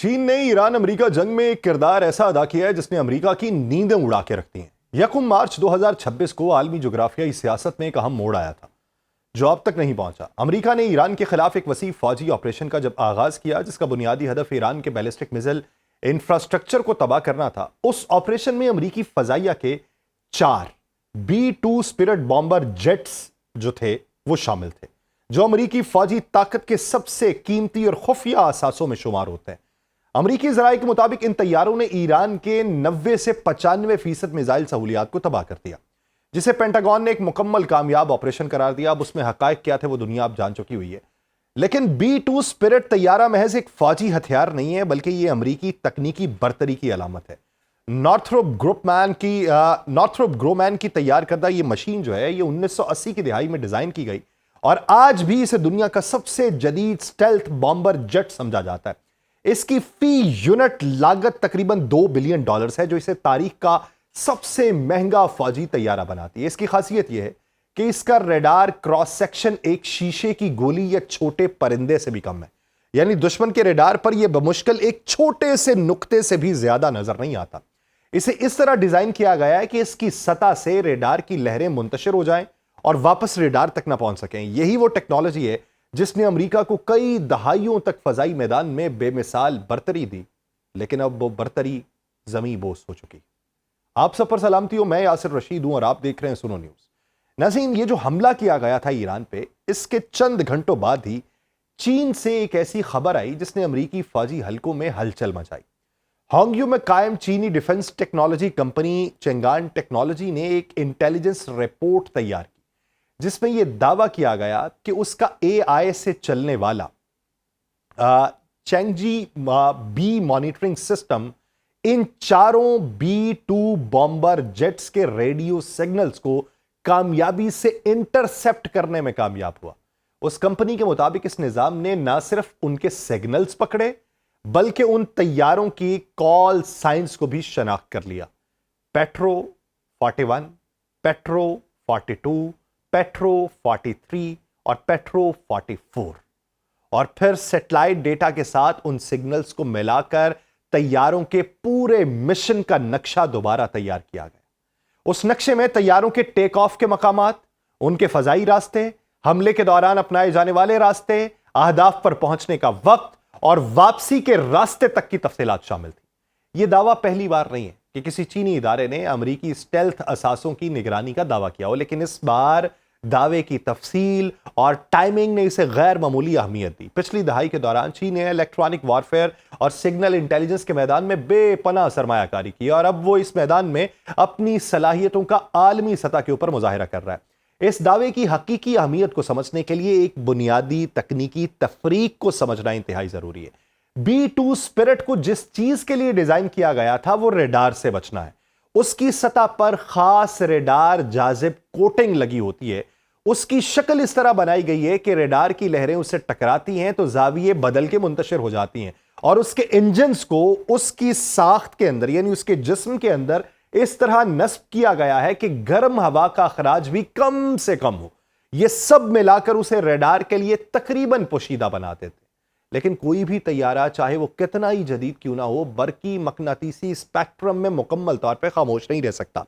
چین نے ایران امریکہ جنگ میں ایک کردار ایسا ادا کیا ہے جس نے امریکہ کی نیندیں اڑا کے رکھتی ہیں۔ 1 مارچ 2026 کو عالمی جغرافیائی سیاست میں ایک اہم موڑ آیا تھا جو اب تک نہیں پہنچا۔ امریکہ نے ایران کے خلاف ایک وسیع فوجی آپریشن کا جب آغاز کیا جس کا بنیادی ہدف ایران کے بیلسٹک میزائل انفراسٹرکچر کو تباہ کرنا تھا، اس آپریشن میں امریکی فضائیہ کے 4 B-2 اسپرٹ بامبر جیٹس جو تھے وہ شامل تھے، جو امریکی فوجی طاقت کے سب سے قیمتی اور خفیہ اثاثوں میں شمار ہوتے ہیں۔ امریکی ذرائع کے مطابق ان طیاروں نے ایران کے 90 سے 95% میزائل سہولیات کو تباہ کر دیا، جسے پینٹاگون نے ایک مکمل کامیاب آپریشن قرار دیا۔ اب اس میں حقائق کیا تھے وہ دنیا اب جان چکی ہوئی ہے، لیکن B-2 اسپرٹ طیارہ محض ایک فوجی ہتھیار نہیں ہے بلکہ یہ امریکی تکنیکی برتری کی علامت ہے۔ نارتھروپ گرومین کی تیار کردہ یہ مشین جو ہے یہ 1980 کی دہائی میں ڈیزائن کی گئی اور آج بھی اسے دنیا کا سب سے جدید سٹیلتھ بامبر جیٹ سمجھا جاتا ہے۔ اس کی فی یونٹ لاگت تقریباً $2 بلین ہے، جو اسے تاریخ کا سب سے مہنگا فوجی طیارہ بناتی ہے۔ اس کی خاصیت یہ ہے کہ اس کا ریڈار کراس سیکشن ایک شیشے کی گولی یا چھوٹے پرندے سے بھی کم ہے، یعنی دشمن کے ریڈار پر یہ بمشکل ایک چھوٹے سے نقطے سے بھی زیادہ نظر نہیں آتا۔ اسے اس طرح ڈیزائن کیا گیا ہے کہ اس کی سطح سے ریڈار کی لہریں منتشر ہو جائیں اور واپس ریڈار تک نہ پہنچ سکیں۔ یہی وہ ٹیکنالوجی ہے جس نے امریکہ کو کئی دہائیوں تک فضائی میدان میں بے مثال برتری دی، لیکن اب وہ برتری زمیں بوس ہو چکی۔ آپ سب پر سلامتی ہو، میں یاسر رشید ہوں اور آپ دیکھ رہے ہیں سنو نیوز۔ ناظرین، یہ جو حملہ کیا گیا تھا ایران پہ، اس کے چند گھنٹوں بعد ہی چین سے ایک ایسی خبر آئی جس نے امریکی فوجی حلقوں میں ہلچل مچائی۔ ہانگیو میں قائم چینی ڈیفنس ٹیکنالوجی کمپنی چنگان ٹیکنالوجی نے ایک انٹیلیجنس رپورٹ تیار کی جس میں یہ دعویٰ کیا گیا کہ اس کا AI سے چلنے والا چینگجی بی مانیٹرنگ سسٹم ان 4 B-2 بامبر جیٹس کے ریڈیو سگنلز کو کامیابی سے انٹرسپٹ کرنے میں کامیاب ہوا۔ اس کمپنی کے مطابق اس نظام نے نہ صرف ان کے سگنلز پکڑے بلکہ ان طیاروں کی کال سائنس کو بھی شناخت کر لیا۔ پیٹرو 41، پیٹرو 42، پیٹرو 43 اور پیٹرو 44، اور پھر سیٹلائٹ ڈیٹا کے ساتھ ان سگنلز کو ملا کر طیاروں کے پورے مشن کا نقشہ دوبارہ تیار کیا گیا۔ اس نقشے میں طیاروں کے ٹیک آف کے مقامات، ان کے فضائی راستے، حملے کے دوران اپنائے جانے والے راستے، اہداف پر پہنچنے کا وقت اور واپسی کے راستے تک کی تفصیلات شامل تھی۔ یہ دعویٰ پہلی بار نہیں ہے کہ کسی چینی ادارے نے امریکی اسٹیلتھ اثاثوں کی نگرانی کا دعویٰ کیا ہو، لیکن اس بار دعوے کی تفصیل اور ٹائمنگ نے اسے غیر معمولی اہمیت دی۔ پچھلی دہائی کے دوران چین نے الیکٹرانک وارفیئر اور سگنل انٹیلیجنس کے میدان میں بے پناہ سرمایہ کاری کی اور اب وہ اس میدان میں اپنی صلاحیتوں کا عالمی سطح کے اوپر مظاہرہ کر رہا ہے۔ اس دعوے کی حقیقی اہمیت کو سمجھنے کے لیے ایک بنیادی تکنیکی تفریق کو سمجھنا انتہائی ضروری ہے۔ B-2 اسپرٹ کو جس چیز کے لیے ڈیزائن کیا گیا تھا وہ ریڈار سے بچنا ہے۔ اس کی سطح پر خاص ریڈار جاذب کوٹنگ لگی ہوتی ہے۔ اس کی شکل اس طرح بنائی گئی ہے کہ ریڈار کی لہریں اسے ٹکراتی ہیں تو زاویے بدل کے منتشر ہو جاتی ہیں، اور اس کے انجنز کو اس کی ساخت کے اندر یعنی اس کے جسم کے اندر اس طرح نصب کیا گیا ہے کہ گرم ہوا کا اخراج بھی کم سے کم ہو۔ یہ سب ملا کر اسے ریڈار کے لیے تقریباً پوشیدہ بناتے تھے، لیکن کوئی بھی طیارہ چاہے وہ کتنا ہی جدید کیوں نہ ہو برقی مقناطیسی اسپیکٹرم میں مکمل طور پہ خاموش نہیں رہ سکتا۔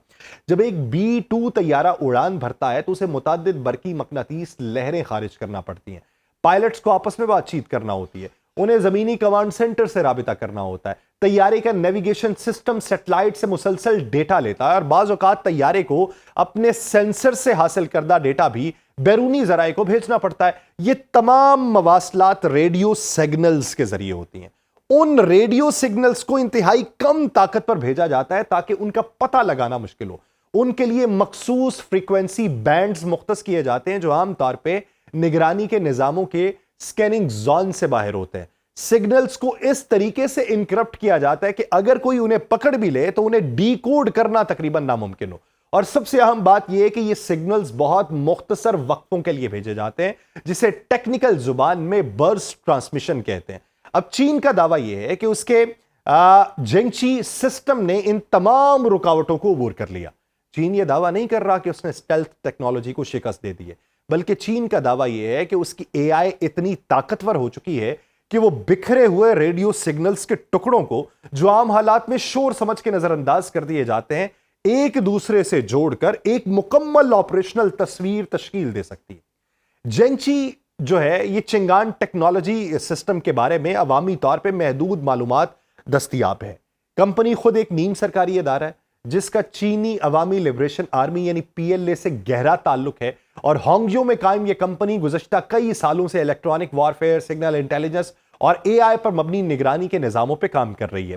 جب ایک B-2 طیارہ اڑان بھرتا ہے تو اسے متعدد برقی مقناطیس لہریں خارج کرنا پڑتی ہیں، پائلٹس کو آپس میں بات چیت کرنا ہوتی ہے، انہیں زمینی کمانڈ سینٹر سے رابطہ کرنا ہوتا ہے، طیارے کا نیویگیشن سسٹم سیٹلائٹ سے مسلسل ڈیٹا لیتا ہے، اور بعض اوقات طیارے کو اپنے سینسر سے حاصل کردہ ڈیٹا بھی بیرونی ذرائع کو بھیجنا پڑتا ہے۔ یہ تمام مواصلات ریڈیو سگنلز کے ذریعے ہوتی ہیں۔ ان ریڈیو سگنلز کو انتہائی کم طاقت پر بھیجا جاتا ہے تاکہ ان کا پتہ لگانا مشکل ہو۔ ان کے لیے مخصوص فریکوینسی بینڈز مختص کیے جاتے ہیں جو عام طور پہ نگرانی کے نظاموں کے سکیننگ زون سے باہر ہوتے ہیں۔ سگنلز کو اس طریقے سے انکرپٹ کیا جاتا ہے کہ اگر کوئی انہیں پکڑ بھی لے تو انہیں ڈی کوڈ کرنا تقریباً ناممکن ہو، اور سب سے اہم بات یہ ہے کہ یہ سگنلز بہت مختصر وقفوں کے لیے بھیجے جاتے ہیں جسے ٹیکنیکل زبان میں برسٹ ٹرانسمیشن کہتے ہیں۔ اب چین کا دعویٰ یہ ہے کہ اس کے جینگچی سسٹم نے ان تمام رکاوٹوں کو عبور کر لیا۔ چین یہ دعویٰ نہیں کر رہا کہ اس نے اسٹیلتھ ٹیکنالوجی کو شکست دے دی ہے، بلکہ چین کا دعویٰ یہ ہے کہ اس کی AI اتنی طاقتور ہو چکی ہے کہ وہ بکھرے ہوئے ریڈیو سگنلز کے ٹکڑوں کو جو عام حالات میں شور سمجھ کے نظر انداز کر دیے جاتے ہیں ایک دوسرے سے جوڑ کر ایک مکمل آپریشنل تصویر تشکیل دے سکتی ہے۔ جینچی جو ہے یہ چنگان ٹیکنالوجی سسٹم کے بارے میں عوامی طور پہ محدود معلومات دستیاب ہے۔ کمپنی خود ایک نیم سرکاری ادارہ ہے جس کا چینی عوامی لبریشن آرمی یعنی PLA سے گہرا تعلق ہے، اور ہانگجو میں قائم یہ کمپنی گزشتہ کئی سالوں سے الیکٹرانک وارفیئر، سگنل انٹیلیجنس اور AI پر مبنی نگرانی کے نظاموں پہ کام کر رہی ہے۔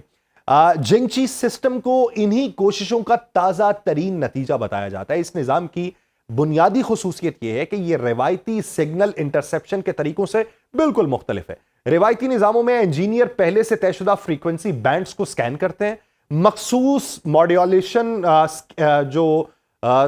جینچی سسٹم کو انہی کوششوں کا تازہ ترین نتیجہ بتایا جاتا ہے۔ اس نظام کی بنیادی خصوصیت یہ ہے کہ یہ روایتی سگنل انٹرسیپشن کے طریقوں سے بالکل مختلف ہے۔ روایتی نظاموں میں انجینئر پہلے سے طے شدہ فریکوینسی بینڈز کو سکین کرتے ہیں، مخصوص ماڈیولیشن جو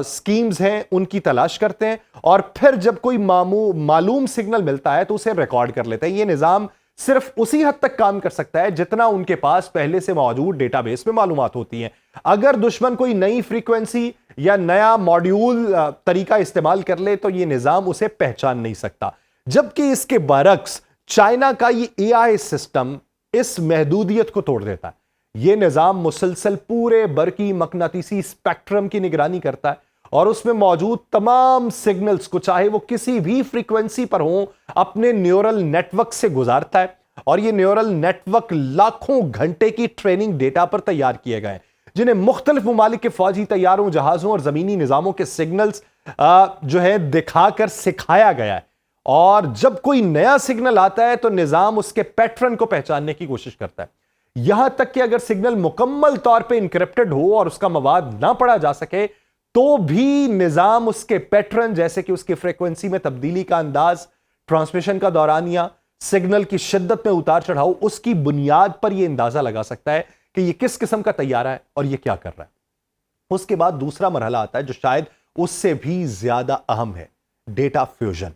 سکیمز ہیں ان کی تلاش کرتے ہیں، اور پھر جب کوئی معلوم سگنل ملتا ہے تو اسے ریکارڈ کر لیتے ہیں۔ یہ نظام صرف اسی حد تک کام کر سکتا ہے جتنا ان کے پاس پہلے سے موجود ڈیٹا بیس میں معلومات ہوتی ہیں۔ اگر دشمن کوئی نئی فریکوینسی یا نیا ماڈیول طریقہ استعمال کر لے تو یہ نظام اسے پہچان نہیں سکتا، جبکہ اس کے برعکس چائنا کا یہ AI سسٹم اس محدودیت کو توڑ دیتا ہے۔ یہ نظام مسلسل پورے برقی مقناطیسی اسپیکٹرم کی نگرانی کرتا ہے اور اس میں موجود تمام سگنلز کو چاہے وہ کسی بھی فریکوینسی پر ہوں اپنے نیورل نیٹ ورک سے گزارتا ہے، اور یہ نیورل نیٹ ورک لاکھوں گھنٹے کی ٹریننگ ڈیٹا پر تیار کیے گئے ہیں جنہیں مختلف ممالک کے فوجی طیاروں، جہازوں اور زمینی نظاموں کے سگنلز جو ہے دکھا کر سکھایا گیا ہے۔ اور جب کوئی نیا سگنل آتا ہے تو نظام اس کے پیٹرن کو پہچاننے کی کوشش کرتا ہے، یہاں تک کہ اگر سگنل مکمل طور پہ انکرپٹڈ ہو اور اس کا مواد نہ پڑھا جا سکے تو بھی نظام اس کے پیٹرن جیسے کہ اس کی فریکوینسی میں تبدیلی کا انداز، ٹرانسمیشن کا دورانیہ، سگنل کی شدت میں اتار چڑھاؤ، اس کی بنیاد پر یہ اندازہ لگا سکتا ہے کہ یہ کس قسم کا طیارہ ہے اور یہ کیا کر رہا ہے۔ اس کے بعد دوسرا مرحلہ آتا ہے جو شاید اس سے بھی زیادہ اہم ہے، ڈیٹا فیوژن۔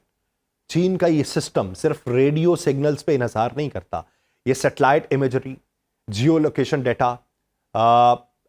چین کا یہ سسٹم صرف ریڈیو سگنلز پہ انحصار نہیں کرتا، یہ satellite imagery, geo location data,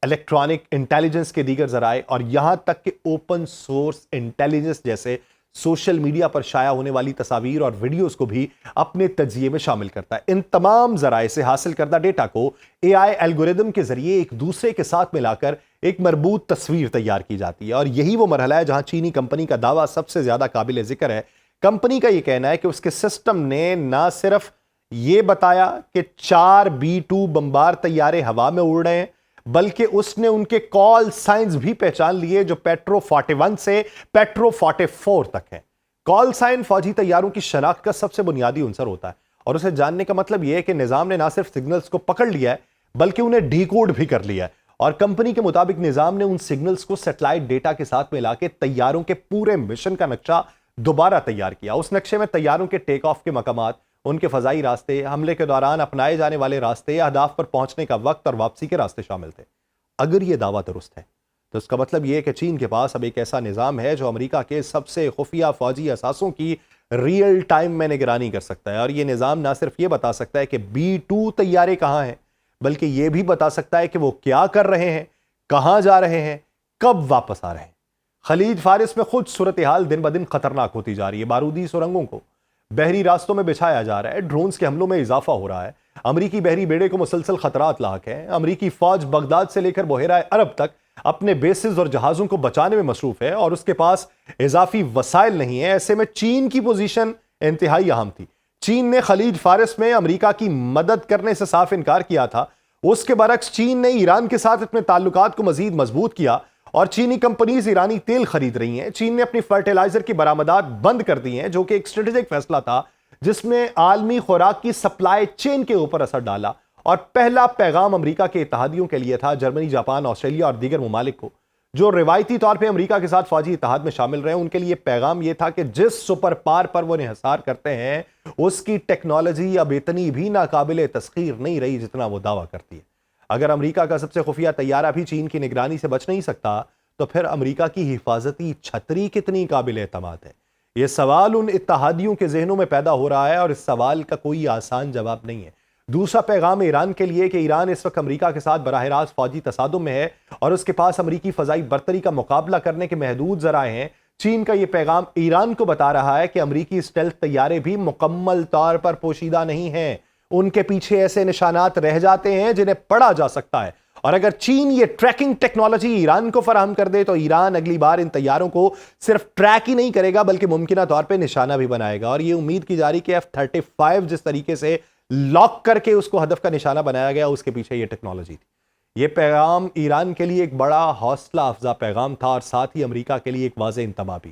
electronic intelligence کے دیگر ذرائع اور یہاں تک کہ اوپن سورس انٹیلیجنس جیسے سوشل میڈیا پر شائع ہونے والی تصاویر اور ویڈیوز کو بھی اپنے تجزیے میں شامل کرتا ہے۔ ان تمام ذرائع سے حاصل کردہ ڈیٹا کو AI الگوریدم کے ذریعے ایک دوسرے کے ساتھ ملا کر ایک مربوط تصویر تیار کی جاتی ہے، اور یہی وہ مرحلہ ہے جہاں چینی کمپنی کا دعویٰ سب سے زیادہ قابل ذکر ہے۔ کمپنی کا یہ کہنا ہے کہ اس کے سسٹم نے نہ صرف یہ بتایا کہ 4 B-2 بمبار طیارے ہوا میں اڑ رہے ہیں، بلکہ اس نے ان کے کال سائنز بھی پہچان لیے جو پیٹرو 41 سے پیٹرو 44 تک ہیں۔ کال سائن فوجی طیاروں کی شناخت کا سب سے بنیادی عنصر ہوتا ہے، اور اسے جاننے کا مطلب یہ ہے کہ نظام نے نہ صرف سگنلز کو پکڑ لیا ہے بلکہ انہیں ڈی کوڈ بھی کر لیا ہے، اور کمپنی کے مطابق نظام نے ان سگنلز کو سیٹلائٹ ڈیٹا کے ساتھ ملا کے تیاروں کے پورے مشن کا نقشہ دوبارہ تیار کیا۔ اس نقشے میں تیاروں کے ٹیک آف کے مقامات، ان کے فضائی راستے، حملے کے دوران اپنائے جانے والے راستے، اہداف پر پہنچنے کا وقت اور واپسی کے راستے شامل تھے۔ اگر یہ دعویٰ درست ہے تو اس کا مطلب یہ ہے کہ چین کے پاس اب ایک ایسا نظام ہے جو امریکہ کے سب سے خفیہ فوجی اثاثوں کی ریئل ٹائم میں نگرانی کر سکتا ہے، اور یہ نظام نہ صرف یہ بتا سکتا ہے کہ B-2 طیارے کہاں ہیں بلکہ یہ بھی بتا سکتا ہے کہ وہ کیا کر رہے ہیں، کہاں جا رہے ہیں، کب واپس آ رہے ہیں۔ خلیج فارس میں خود صورتحال دن بدن خطرناک ہوتی جا رہی ہے، بارودی سرنگوں کو بحری راستوں میں بچھایا جا رہا ہے، ڈرونز کے حملوں میں اضافہ ہو رہا ہے، امریکی بحری بیڑے کو مسلسل خطرات لاحق ہیں، امریکی فوج بغداد سے لے کر بحیرہ عرب تک اپنے بیسز اور جہازوں کو بچانے میں مصروف ہے اور اس کے پاس اضافی وسائل نہیں ہیں۔ ایسے میں چین کی پوزیشن انتہائی اہم تھی۔ چین نے خلیج فارس میں امریکہ کی مدد کرنے سے صاف انکار کیا تھا، اس کے برعکس چین نے ایران کے ساتھ اپنے تعلقات کو مزید مضبوط کیا اور چینی کمپنیز ایرانی تیل خرید رہی ہیں۔ چین نے اپنی فرٹیلائزر کی برآمدات بند کر دی ہیں جو کہ ایک اسٹریٹجک فیصلہ تھا جس میں عالمی خوراک کی سپلائی چین کے اوپر اثر ڈالا، اور پہلا پیغام امریکہ کے اتحادیوں کے لیے تھا، جرمنی، جاپان، آسٹریلیا اور دیگر ممالک کو جو روایتی طور پہ امریکہ کے ساتھ فوجی اتحاد میں شامل رہے، ان کے لیے پیغام یہ تھا کہ جس سپر پاور پر وہ انحصار کرتے ہیں اس کی ٹیکنالوجی اب اتنی بھی ناقابل تسخیر نہیں رہی جتنا وہ دعویٰ کرتی ہے۔ اگر امریکہ کا سب سے خفیہ طیارہ بھی چین کی نگرانی سے بچ نہیں سکتا تو پھر امریکہ کی حفاظتی چھتری کتنی قابل اعتماد ہے؟ یہ سوال ان اتحادیوں کے ذہنوں میں پیدا ہو رہا ہے اور اس سوال کا کوئی آسان جواب نہیں ہے۔ دوسرا پیغام ایران کے لیے کہ ایران اس وقت امریکہ کے ساتھ براہ راست فوجی تصادم میں ہے اور اس کے پاس امریکی فضائی برتری کا مقابلہ کرنے کے محدود ذرائع ہیں۔ چین کا یہ پیغام ایران کو بتا رہا ہے کہ امریکی اسٹیلتھ طیارے بھی مکمل طور پر پوشیدہ نہیں ہیں، ان کے پیچھے ایسے نشانات رہ جاتے ہیں جنہیں پڑھا جا سکتا ہے، اور اگر چین یہ ٹریکنگ ٹیکنالوجی ایران کو فراہم کر دے تو ایران اگلی بار ان طیاروں کو صرف ٹریک ہی نہیں کرے گا بلکہ ممکنہ طور پہ نشانہ بھی بنائے گا۔ اور یہ امید کی جا رہی کہ F-35 جس طریقے سے لاک کر کے اس کو ہدف کا نشانہ بنایا گیا، اس کے پیچھے یہ ٹیکنالوجی تھی۔ یہ پیغام ایران کے لیے ایک بڑا حوصلہ افزا پیغام تھا، اور ساتھ ہی امریکہ کے لیے ایک واضح انتباہ بھی۔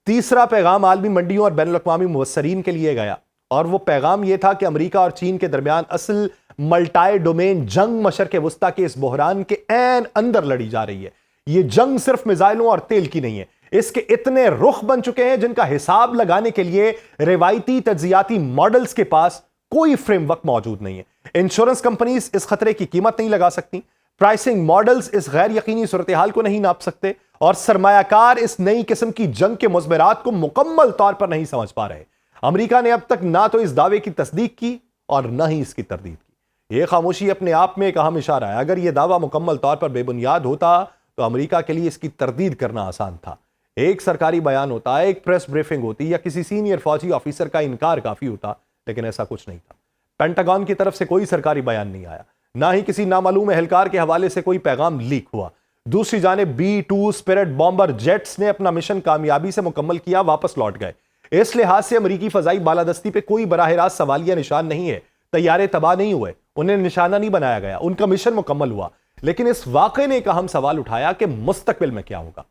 تیسرا پیغام عالمی منڈیوں اور بین الاقوامی مبصرین کے لیے گیا، اور وہ پیغام یہ تھا کہ امریکہ اور چین کے درمیان اصل ملٹائی ڈومین جنگ مشرق وسطیٰ کے اس بحران کے عین اندر لڑی جا رہی ہے۔ یہ جنگ صرف میزائلوں اور تیل کی نہیں ہے، اس کے اتنے رخ بن چکے ہیں جن کا حساب لگانے کے لیے روایتی تجزیاتی ماڈلز کے پاس کوئی فریم ورک موجود نہیں ہے۔ انشورنس کمپنیز اس خطرے کی قیمت نہیں لگا سکتی، پرائسنگ ماڈلز اس غیر یقینی صورتحال کو نہیں ناپ سکتے، اور سرمایہ کار اس نئی قسم کی جنگ کے مضمرات کو مکمل طور پر نہیں سمجھ پا رہے۔ امریکہ نے اب تک نہ تو اس دعوے کی تصدیق کی اور نہ ہی اس کی تردید کی۔ یہ خاموشی اپنے آپ میں ایک اہم اشارہ ہے۔ اگر یہ دعویٰ مکمل طور پر بے بنیاد ہوتا تو امریکہ کے لیے اس کی تردید کرنا آسان تھا۔ ایک سرکاری بیان ہوتا، ایک پریس بریفنگ ہوتی، یا کسی سینئر فوجی آفیسر کا انکار کافی ہوتا، لیکن ایسا کچھ نہیں تھا۔ پینٹاگون کی طرف سے کوئی سرکاری بیان نہیں آیا، نہ ہی کسی نامعلوم اہلکار کے حوالے سے کوئی پیغام لیک ہوا۔ دوسری جانب B-2 اسپرٹ بامبر جیٹس نے اپنا مشن کامیابی سے مکمل کیا، واپس لوٹ گئے۔ اس لحاظ سے امریکی فضائی بالادستی پہ کوئی براہ راست سوالیہ نشان نہیں ہے۔ طیارے تباہ نہیں ہوئے، انہیں نشانہ نہیں بنایا گیا، ان کا مشن مکمل ہوا۔ لیکن اس واقعے نے ایک اہم سوال اٹھایا کہ مستقبل میں کیا ہوگا۔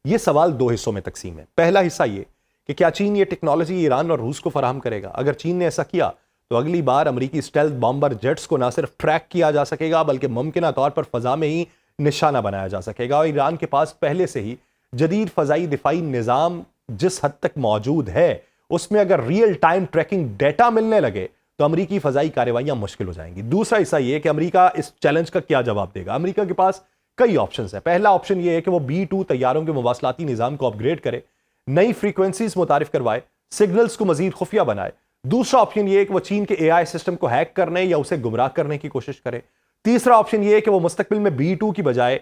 یہ سوال دو حصوں میں تقسیم ہے۔ پہلا حصہ یہ کہ کیا چین یہ ٹیکنالوجی ایران اور روس کو فراہم کرے گا؟ اگر چین نے ایسا کیا تو اگلی بار امریکی اسٹیلتھ بامبر جیٹس کو نہ صرف ٹریک کیا جا سکے گا بلکہ ممکنہ طور پر فضا میں ہی نشانہ بنایا جا سکے گا۔ اور ایران کے پاس پہلے سے ہی جدید فضائی دفاعی نظام جس حد تک موجود ہے، اس میں اگر ریئل ٹائم ٹریکنگ ڈیٹا ملنے لگے تو امریکی فضائی کارروائیاں مشکل ہو جائیں گی۔ دوسرا حصہ یہ کہ امریکہ اس چیلنج کا کیا جواب دے گا۔ امریکہ کے پاس کئی آپشنز ہیں۔ پہلا آپشن یہ ہے کہ وہ B-2 طیاروں کے مواصلاتی نظام کو اپ گریڈ کرے، نئی فریکوینسیز متعارف کروائے، سگنلز کو مزید خفیہ بنائے۔ دوسرا آپشن یہ ہے کہ وہ چین کے AI سسٹم کو ہیک کرنے یا اسے گمراہ کرنے کی کوشش کرے۔ تیسرا آپشن یہ ہے کہ وہ مستقبل میں B-2 کی بجائے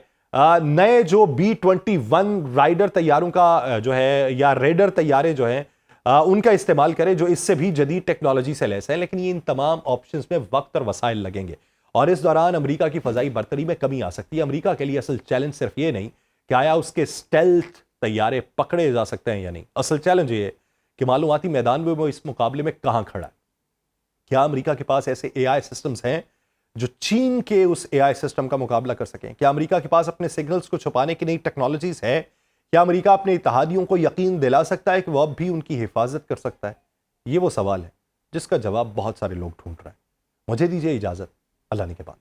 نئے جو B-21 رائڈر طیاروں کا جو ہے یا ریڈر طیارے جو ہیں ان کا استعمال کرے، جو اس سے بھی جدید ٹیکنالوجی سے لیس ہیں۔ لیکن یہ ان تمام آپشنز میں وقت اور وسائل لگیں گے، اور اس دوران امریکہ کی فضائی برتری میں کمی آ سکتی ہے۔ امریکہ کے لیے اصل چیلنج صرف یہ نہیں کہ آیا اس کے اسٹیلتھ طیارے پکڑے جا سکتے ہیں یا نہیں، اصل چیلنج یہ ہے کہ معلوماتی میدان میں وہ اس مقابلے میں کہاں کھڑا ہے۔ کیا امریکہ کے پاس ایسے AI سسٹمز ہیں جو چین کے اس AI سسٹم کا مقابلہ کر سکیں؟ کیا امریکہ کے پاس اپنے سگنلز کو چھپانے کی نئی ٹیکنالوجیز ہے؟ کیا امریکہ اپنے اتحادیوں کو یقین دلا سکتا ہے کہ وہ اب بھی ان کی حفاظت کر سکتا ہے؟ یہ وہ سوال ہے جس کا جواب بہت سارے لوگ ڈھونڈ رہے ہیں۔ مجھے دیجیے اجازت، اللہ نے کے بعد۔